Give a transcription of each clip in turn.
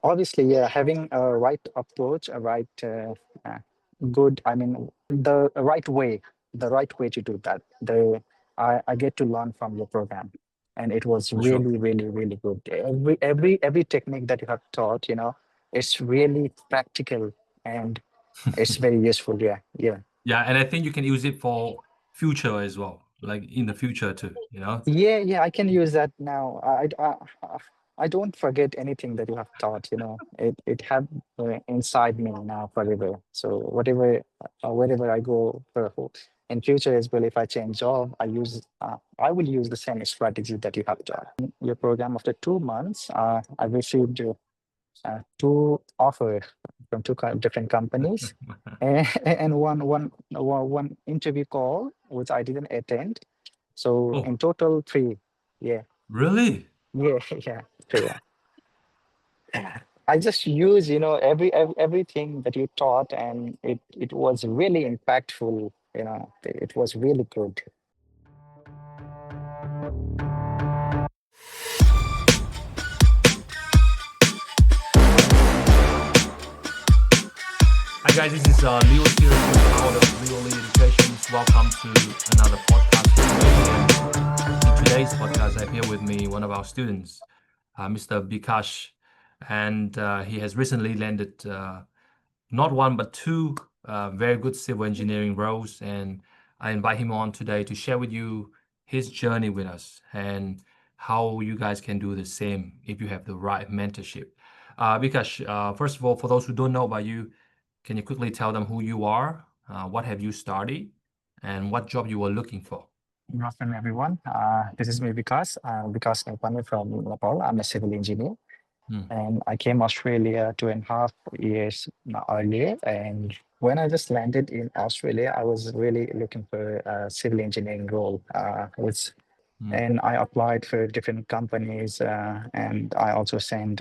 Obviously, yeah, having a right approach, a right, uh, good, I mean, the right way to do that. I get to learn from your program, and it was For sure. really, really, really good. Every technique that you have taught, it's really practical and it's very useful. Yeah, yeah. Yeah, and I think you can use it for future as well, like in the future too. Yeah, yeah, I can use that now. I don't forget anything that you have taught, it have inside me now forever. So wherever I go in future as well, if I change job, I will use the same strategy that you have taught. Your program after 2 months, I received two offers from different companies, and one interview call which I didn't attend. So Oh, in total, three. Yeah, really? yeah, yeah, three. I just use, everything that you taught, and it was really impactful. It was really good. Hi guys, this is Leo here with the Code of Leo Lead Education. Welcome to another podcast. In today's podcast, I have here with me one of our students, Mr. 𝗍𝗪, and he has recently landed not one but two very good civil engineering roles, and I invite him on today to share with you his journey with us and how you guys can do the same if you have the right mentorship. 𝗍𝗪, first of all, for those who don't know about you, can you quickly tell them who you are, what have you studied, and what job you were looking for? Good afternoon, everyone. This is me, Vikas Nepani from Nepal. I'm a civil engineer, Hmm. and I came Australia 2.5 years earlier. And when I just landed in Australia, I was really looking for a civil engineering role, Hmm. and I applied for different companies, and I also sent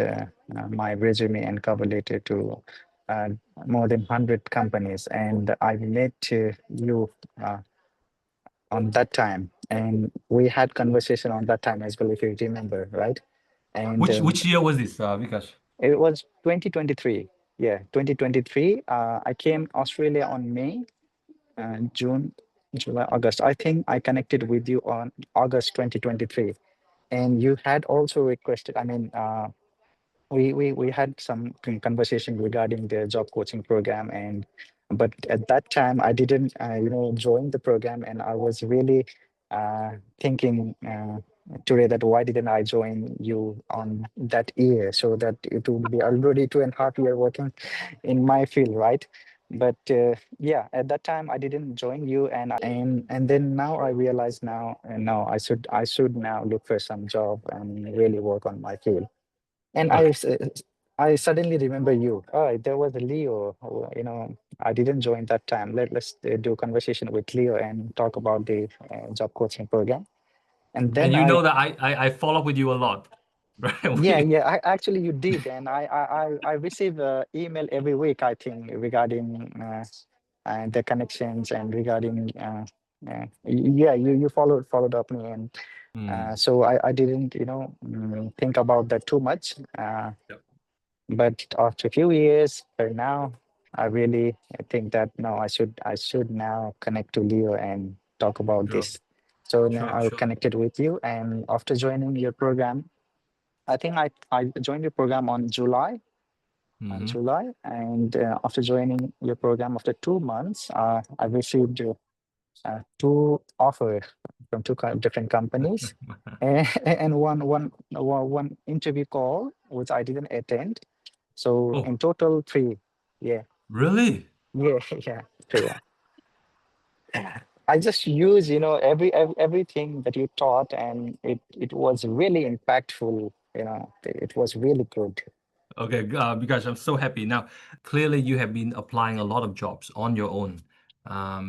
my resume and cover letter to uh, more than 100 companies. And I met you uh, on that time, and we had conversation on that time as well, if you remember, right? And Which year was this, 𝗍𝗪? it was 2023. Yeah, 2023. I came Australia on May, June, July, August. I think I connected with you on August 2023, and you had also requested. I mean, we had some conversation regarding the job coaching program, and but at that time I didn't join the program, and I was really thinking today that why didn't I join you on that year, so that it would be already 2.5 year working in my field, right? But yeah, at that time I didn't join you, and then now I realize now, and now I should now look for some job and really work on my field. And Okay. I suddenly remember you. Oh, there was a Leo. I didn't join that time. Let's do conversation with Leo and talk about the job coaching program. And And then you know that I follow up with you a lot, right? yeah, yeah. Actually you did, and I receive email every week, I think, regarding the connections and regarding yeah, you followed up me, and Hmm. so I didn't think about that too much. Yep. But after a few years, now I really think that no, I should now connect to Leo and talk about Sure, this. So now sure, I sure. connected with you, and after joining your program, I think I joined your program on July, Hmm. and after joining your program after 2 months, I received two offers from different companies, and one interview call which I didn't attend. So Oh, in total, three. Yeah, really? yeah, yeah, three. I just use, everything that you taught, and it was really impactful. It was really good. Okay, because I'm so happy. Now, clearly you have been applying a lot of jobs on your own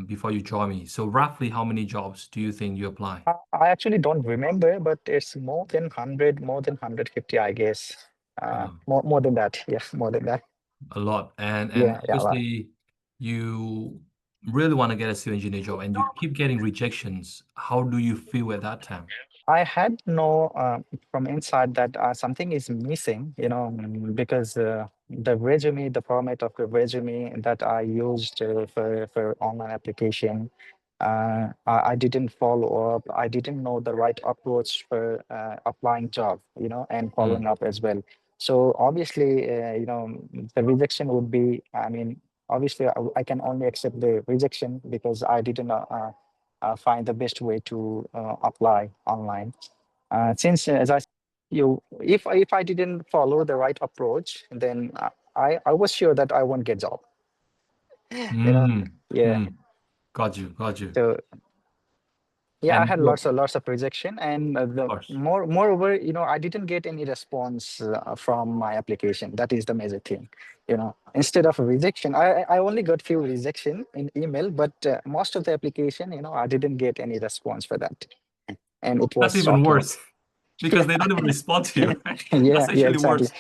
before you join me. So roughly how many jobs do you think you apply? I actually don't remember, but it's more than 100, more than 150, I guess. Um, More than that. Yeah, more than that. a lot. And Yeah, yeah, a lot. obviously you really want to get a civil engineer job and you keep getting rejections. How do you feel at that time? I had know from inside that something is missing, because the resume, the format of the resume that I used for online application, I didn't follow up. I didn't know the right approach for applying job, and Mm, following up as well. So obviously, the rejection would be, I mean, obviously I can only accept the rejection because I didn't find the best way to apply online. Since as I you if I didn't follow the right approach, then I was sure that I won't get job. You know, mm, yeah. mm. Got you, got you. So yeah, I And had you're, lots of rejection, and of the course. moreover, I didn't get any response from my application. That is the major thing. Instead of a rejection, I only got few rejection in email, but most of the application, I didn't get any response for that, and it was That's even shocking. worse because they don't even respond to you, right? Yeah, That's yeah, actually exactly. worse.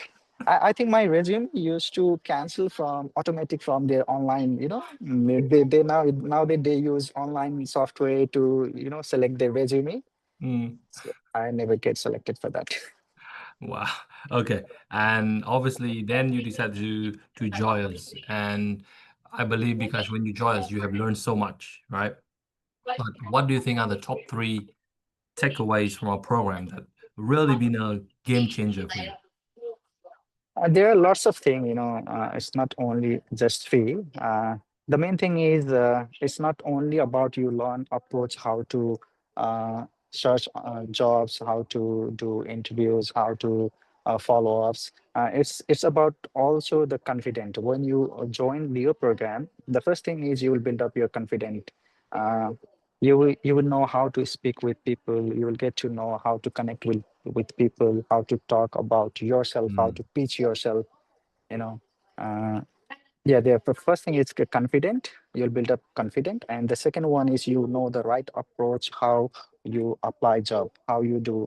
I think my resume used to cancel from automatic from their online, they now they use online software to, select their resume. Mm. So I never get selected for that. Wow. Okay. And obviously, then you decided to join us. And I believe because when you join us, you have learned so much, right? But what do you think are the top three takeaways from our program that really been a game changer for you? There are lots of things, it's not only just fee. The main thing is it's not only about you learn approach how to search jobs, how to do interviews, how to follow ups. It's about also the confident. When you join Leo program, the first thing is you will build up your confident. Uh, you will know how to speak with people. You will get to know how to connect with people, how to talk about yourself, how Mm, to pitch yourself, you know. Uh, yeah, the first thing is confident. You'll build up confident. And the second one is you know the right approach, how you apply job, how you do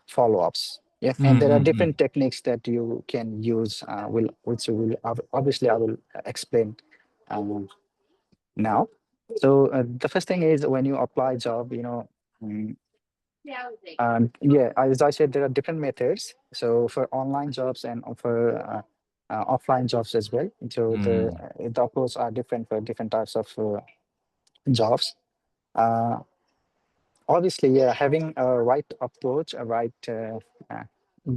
follow-ups. Yeah, and mm, there are mm, mm. different techniques that you can use, which will obviously I will explain um, now. So the first thing is when you apply job, mm, yeah, as I said, there are different methods. So for online jobs and for offline jobs as well. So Mm, the approach are different for different types of jobs. Uh, Obviously, yeah, having a right approach, a right uh,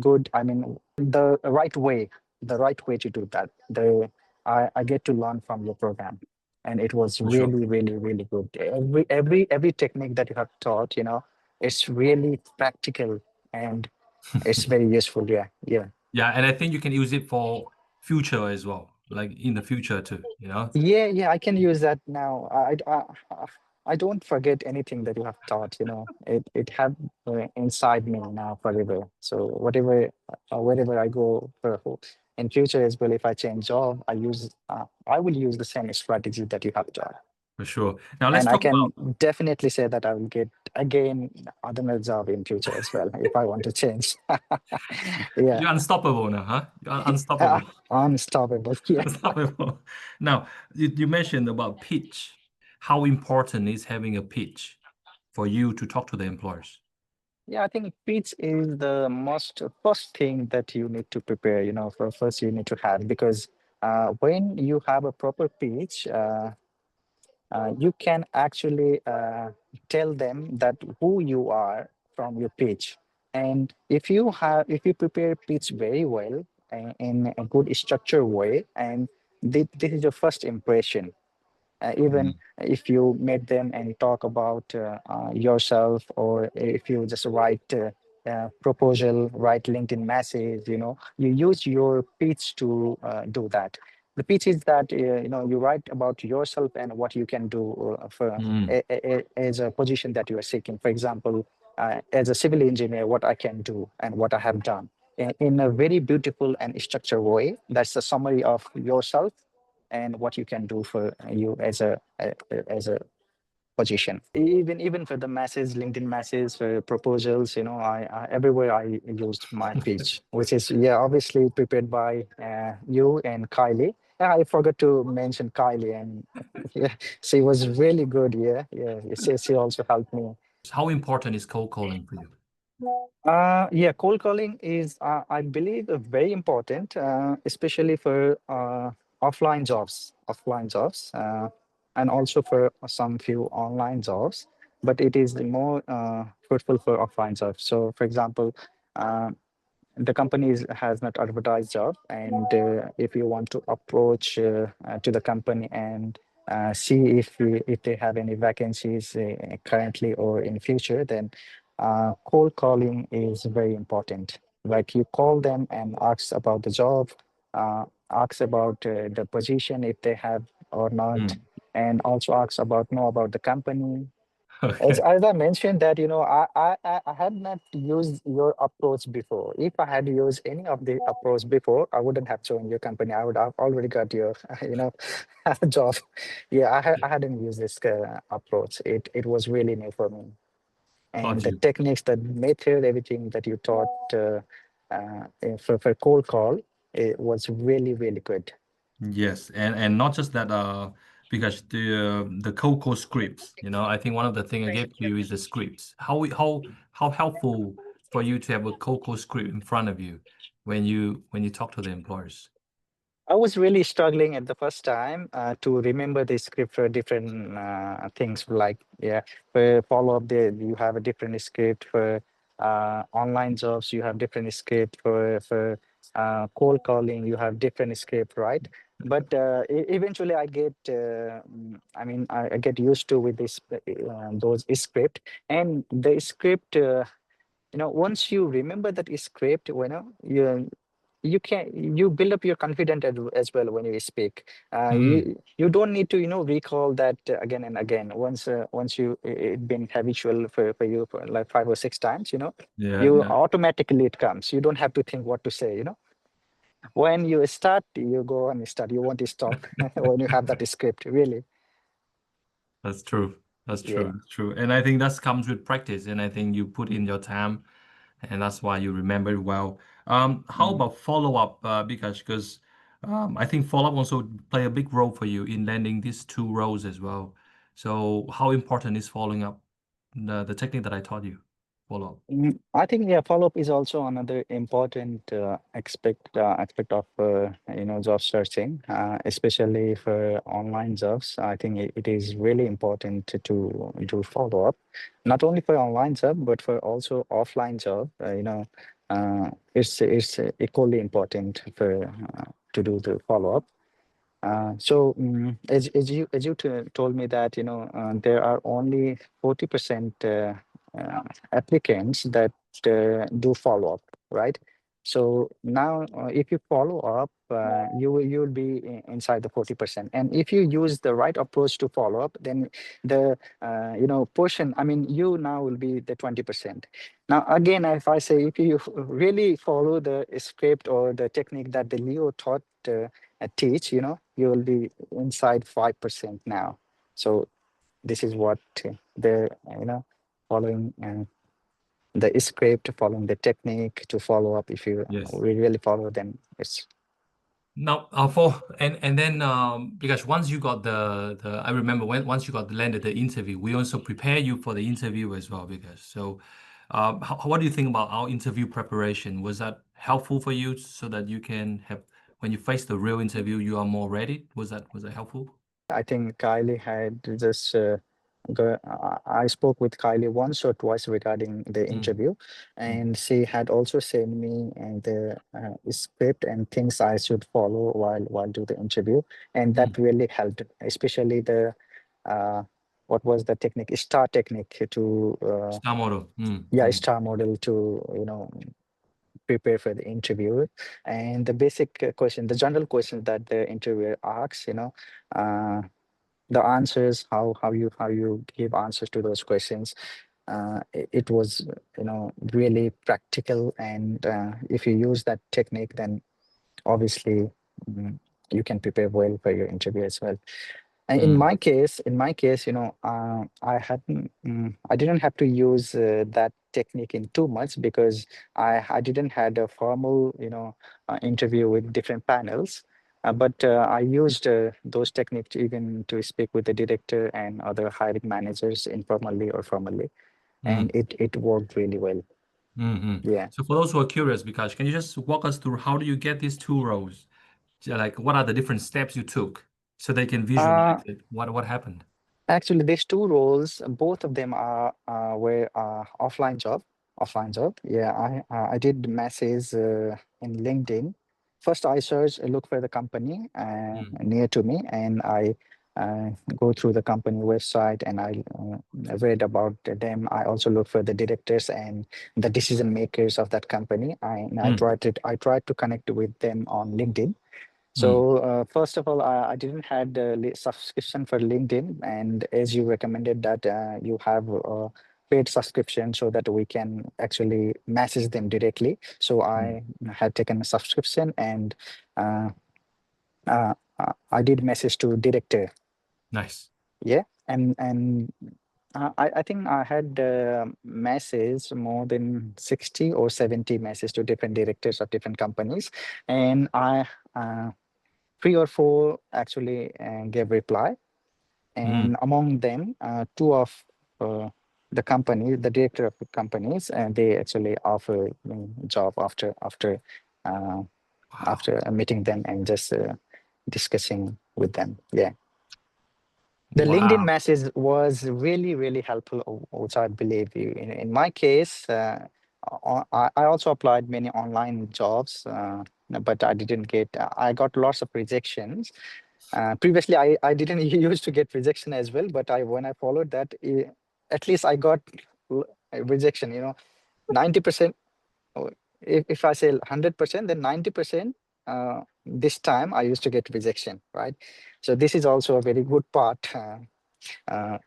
good, I mean, the right way to do that. I get to learn from your program, and it was for sure. really, really, really good. Every technique that you have taught, it's really practical and it's very useful. Yeah, yeah. Yeah, and I think you can use it for future as well, like in the future too, you know? Yeah, yeah, I can use that now. I don't forget anything that you have taught, it have inside me now forever. So wherever I go in future as well, if I change job, I will use the same strategy that you have taught. For sure. Now let's And I talk about can definitely say that I will get again other job in future as well if I want to change. Yeah, you're unstoppable now, huh? You're uh, unstoppable. unstoppable. Yeah. Unstoppable. Now, you mentioned about pitch. How important is having a pitch for you to talk to the employers? Yeah, I think pitch is the most first thing that you need to prepare, for first you need to have, because when you have a proper pitch, you can actually tell them that who you are from your pitch. And if you prepare pitch very well in a good structured way, and this is your first impression, even Mm, if you meet them and talk about yourself, or if you just write proposal, write LinkedIn message, you use your pitch to do that. The pitch is that you write about yourself and what you can do for mm, as a position that you are seeking. For example, as a civil engineer, what I can do and what I have done in a very beautiful and structured way. That's the summary of yourself and what you can do for you as a position. Even for the masses, LinkedIn masses, for proposals, I everywhere I used my pitch, which is, yeah, obviously prepared by you and Kylie. Yeah, I forgot to mention Kylie, and yeah, she was really good. Yeah, yeah. She also helped me. How important is cold calling for you? Yeah, cold calling is, I believe, very important, especially for offline jobs, and also for some few online jobs. But it is more fruitful for offline jobs. So, for example, uh, the company has not advertised job, and if you want to approach to the company and see if they have any vacancies currently or in future, then cold calling is very important. Like, you call them and ask about the job, ask about the position if they have or not, Mm. and also ask about know about the company. As, Okay. as I mentioned that, I had not used your approach before. If I had used any of the approach before, I wouldn't have joined your company. I would have already got your, job. Yeah, I hadn't used this approach. It was really new for me. And Got the you. techniques, the method, everything that you taught for cold call, it was really, really good. Yes, and not just that, because the Coco scripts, I think one of the thing I gave to you is the scripts. How helpful for you to have a Coco script in front of you when you talk to the employers? I was really struggling at the first time to remember the script for different things. Like, yeah, for follow up, there you have a different script. For online jobs, you have different script. For cold calling, you have different script, right? But eventually, I get used to with this those script, and the script. Once you remember that script, you build up your confidence as well when you speak. Mm. You don't need to recall that again and again. Once it been habitual for you for like 5 or 6 times, Yeah, you yeah, automatically it comes. You don't have to think what to say. When you start, you go and start. You won't stop when you have that script. Really, that's true. That's yeah. true. That's true. And I think that comes with practice, and I think you put in your time, and that's why you remember it well. How Mm. about follow-up, because I think follow-up also play a big role for you in landing these two roles as well. So how important is following up the technique that I taught you? Follow-up. I think, yeah, follow-up is also another important aspect of job searching, especially for online jobs. I think it is really important to do follow-up, not only for online job but for also offline job. It's equally important for to do the follow-up. As you told me that there are only 40% uh, applicants that do follow up, right? So now, if you follow up, you'll be inside the 40%. And if you use the right approach to follow up, then the portion, I mean, you now will be the 20%. Now, again, if I say, if you really follow the script or the technique that the Leo taught. Teach, you will be inside 5% now. So this is what the, following the script, following the technique to follow up. If you Yes. really follow, then it's. Now, and then because once you got the I remember once you got landed the interview, we also prepare you for the interview as well. Because so, what do you think about our interview preparation? Was that helpful for you so that you can have when you face the real interview, you are more ready? Was that helpful? I think Kylie had just. I spoke with Kylie once or twice regarding the Mm, interview, mm, and she had also sent me the script and things I should follow while do the interview, and mm. that really helped, especially the uh, what was the technique, star technique to Star model. yeah, star model to prepare for the interview, and the basic question, the general questions that the interviewer asks, uh, the answers, how you give answers to those questions. It was really practical, and if you use that technique, then obviously mm, you can prepare well for your interview as well. And in Mm, my case, I didn't have to use that technique in too much, because I didn't had a formal, interview with different panels. But I used those techniques even to speak with the director and other hiring managers informally or formally, and mm. it worked really well. Yeah. So for those who are curious, Bikash, can you just walk us through how do you get these two roles? Like, what are the different steps you took so they can Uh, visualize it? What happened? Actually, these two roles, both of them are were offline job. Offline job. Yeah, I did message in LinkedIn. First, I search, look for the company near to me, and I go through the company website and I read about them. I also look for the directors and the decision makers of that company. And I tried to connect with them on LinkedIn. So first of all, I didn't had the subscription for LinkedIn, and as you recommended that you have a paid subscription so that we can actually message them directly. So I had taken a subscription, and uh, I did message to director. Nice. Yeah, and I think I had message more than 60 or 70 messages to different directors of different companies, and I. 3 or 4 actually gave reply, and among them, two of the company, the director of the companies, and they actually offer me job uh, Wow. after meeting them and just discussing with them. Yeah, the LinkedIn Wow. message was really really helpful, which I believe you. In my case, I also applied many online jobs, but I didn't get. I got lots of rejections. Previously, I didn't used to get rejection as well, but when I followed that, at least I got rejection. 90%. If I say 100%, then 90%. This time I used to get rejection, right? So this is also a very good part. Uh,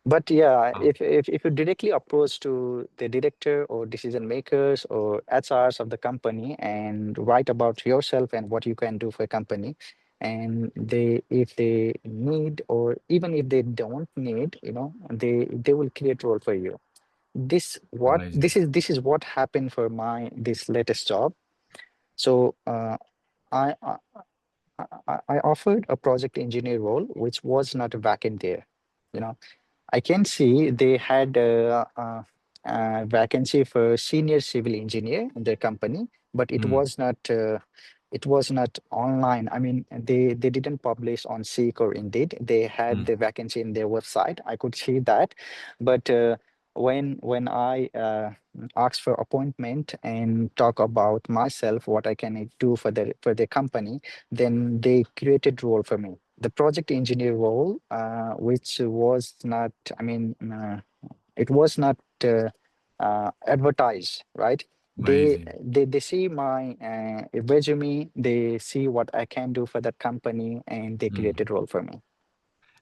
but yeah, Wow. if you directly approach to the director or decision makers or HRs of the company and write about yourself and what you can do for a company, and if they need or even if they don't need, they will create role for you. Amazing. This is what happened for my this latest job. So I, I I offered a project engineer role, which was not vacant there. You know, I can see they had a vacancy for senior civil engineer in their company, but it was not online. I mean, they didn't publish on Seek or Indeed. They had the vacancy in their website. I could see that, but when I asked for appointment and talk about myself, what I can do for the company, then they created role for me, the project engineer role, which was not, I mean, it was not advertised, right? They Amazing. they see my resume, they see what I can do for that company, and they Mm. created role for me.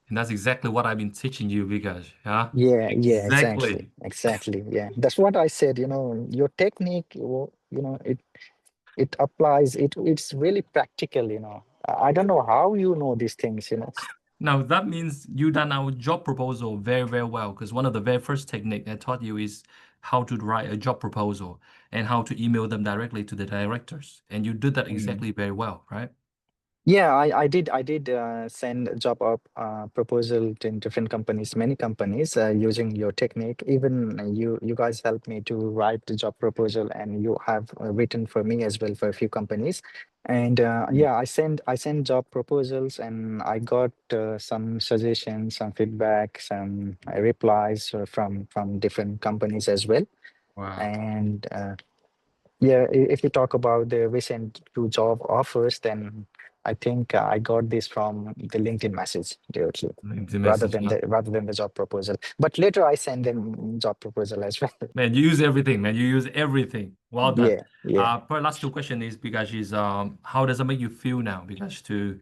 And that's exactly what I've been teaching you, Bikash. Yeah, Yeah, exactly. exactly. Yeah, that's what I said. Your technique, it applies. It's really practical. I don't know how you know these things. Now that means you done our job proposal very, very well, because one of the very first technique I taught you is how to write a job proposal and how to email them directly to the directors. And you did that Mm. exactly very well, right? Yeah, I did send a job up proposal to different companies, many companies, using your technique. Even you guys helped me to write the job proposal, and you have written for me as well for a few companies. And yeah, I sent job proposals, and I got some suggestions, some feedback, some replies from different companies as well. Wow. And yeah, if you talk about the recent two job offers, then I think I got this from the LinkedIn message directly, The rather message, than huh? the job proposal. But later I send them job proposal as well. Man, you use everything, man. You use everything. Well done. Yeah, yeah. For last two question is because is how does it make you feel now? Because to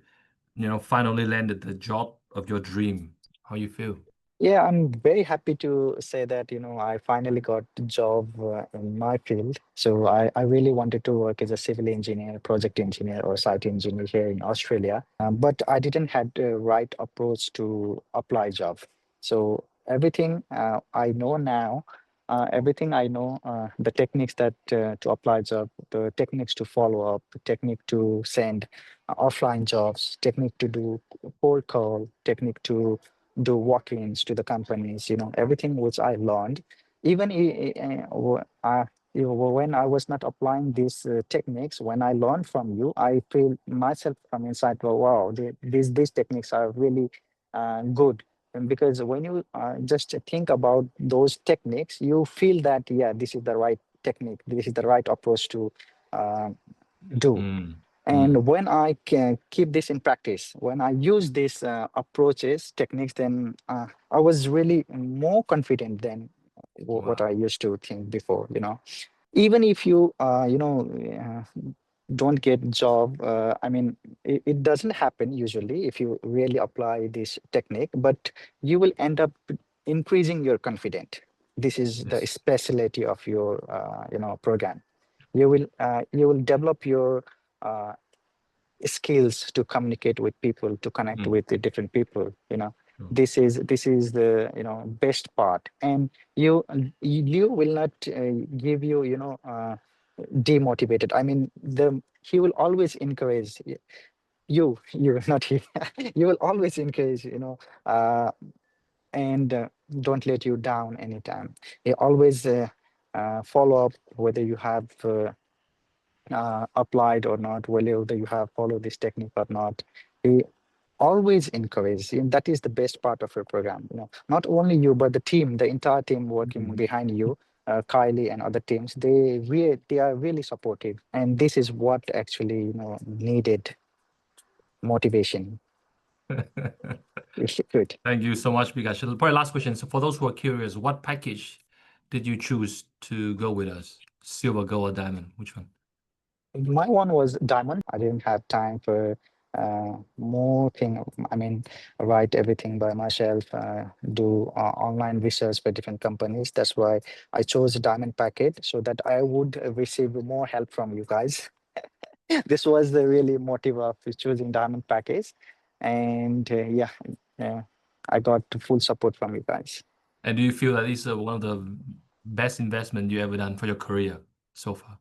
finally landed the job of your dream. How you feel? Yeah, I'm very happy to say that, I finally got a job in my field. So I really wanted to work as a civil engineer, project engineer, or site engineer here in Australia. But I didn't have the right approach to apply job. So everything I know now, the techniques that to apply job, the techniques to follow up, the technique to send offline jobs, technique to do cold call, technique to do walk-ins to the companies, everything which I learned. even when I was not applying these techniques, when I learned from you, I feel myself from inside, well, wow, these techniques are really good. And because when you just think about those techniques, you feel that, yeah, this is the right technique, this is the right approach to do. Mm. And when I can keep this in practice, when I use these approaches, techniques, then I was really more confident than what Wow. I used to think before, Even if you, don't get job, I mean, it doesn't happen usually if you really apply this technique, but you will end up increasing your confidence. This is the Yes. specialty of your, program. You will develop your uh, skills to communicate with people, to connect Mm. with the different people. Sure. This is the best part, and you will not give you demotivated. I mean, he will always encourage you not he. You will always encourage, and don't let you down anytime. He always follow up whether you have applied or not, whether you have followed this technique or not. He always encourage, and that is the best part of your program. Not only you, but the team, the entire team working Mhm. behind you, Kylie and other teams. They are really supportive, and this is what actually needed motivation. Really good. Thank you so much, 𝗵𝗍. Probably last question. So for those who are curious, what package did you choose to go with us? Silver, gold, or diamond? Which one? My one was diamond. I didn't have time for more thing. I mean, write everything by myself, do online research for different companies. That's why I chose a diamond package so that I would receive more help from you guys. This was the really motive of choosing diamond package, and yeah, I got full support from you guys. And do you feel that this is one of the best investment you ever done for your career so far?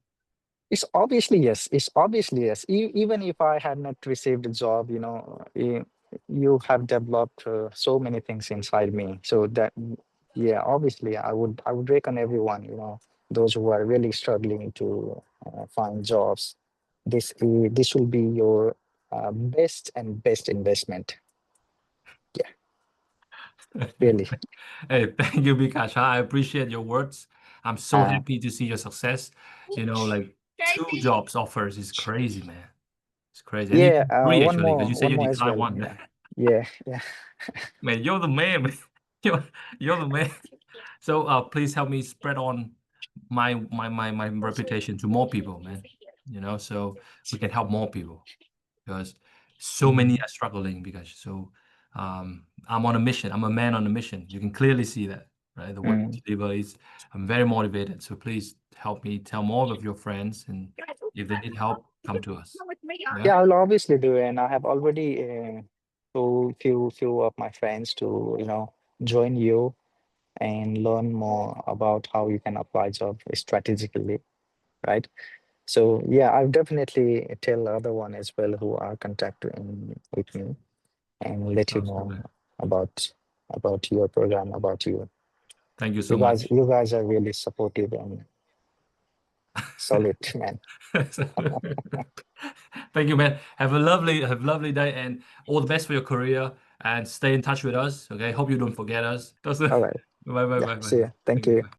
It's obviously yes. It's obviously yes. Even if I had not received a job, you have developed so many things inside me. So that, yeah, obviously, I would reckon everyone, those who are really struggling to find jobs, this will be your best and best investment. Yeah, really. Hey, thank you, 𝗵𝗍. I appreciate your words. I'm so Uh, happy to see your success. Like 2 jobs offers is crazy, man. It's crazy. And yeah. even 3 One actually, because more, you said one you more as declined well. one. Yeah, yeah, yeah. Man, you're the man, man. You're the man. So please help me spread on my reputation to more people, man. So we can help more people because so many Mm, are struggling I'm on a mission. I'm a man on a mission. You can clearly see that, right? The work mm. to deliver is I'm very motivated. So please help me tell more of your friends, and if they need help, come to us. Yeah. Yeah, I'll obviously do, and I have already told few of my friends to join you and learn more about how you can apply job strategically, right? So yeah, I'll definitely tell other one as well who are contacting with me and let you Sounds good, know man. about your program, about you. Thank you You so guys, much. you guys are really supportive and solid, man. Thank you, man. Have a lovely day, and all the best for your career. And stay in touch with us. Okay. Hope you don't forget us. All right. Bye, bye, Yeah. bye, bye, See bye. ya. Thank Thank you. you. Bye.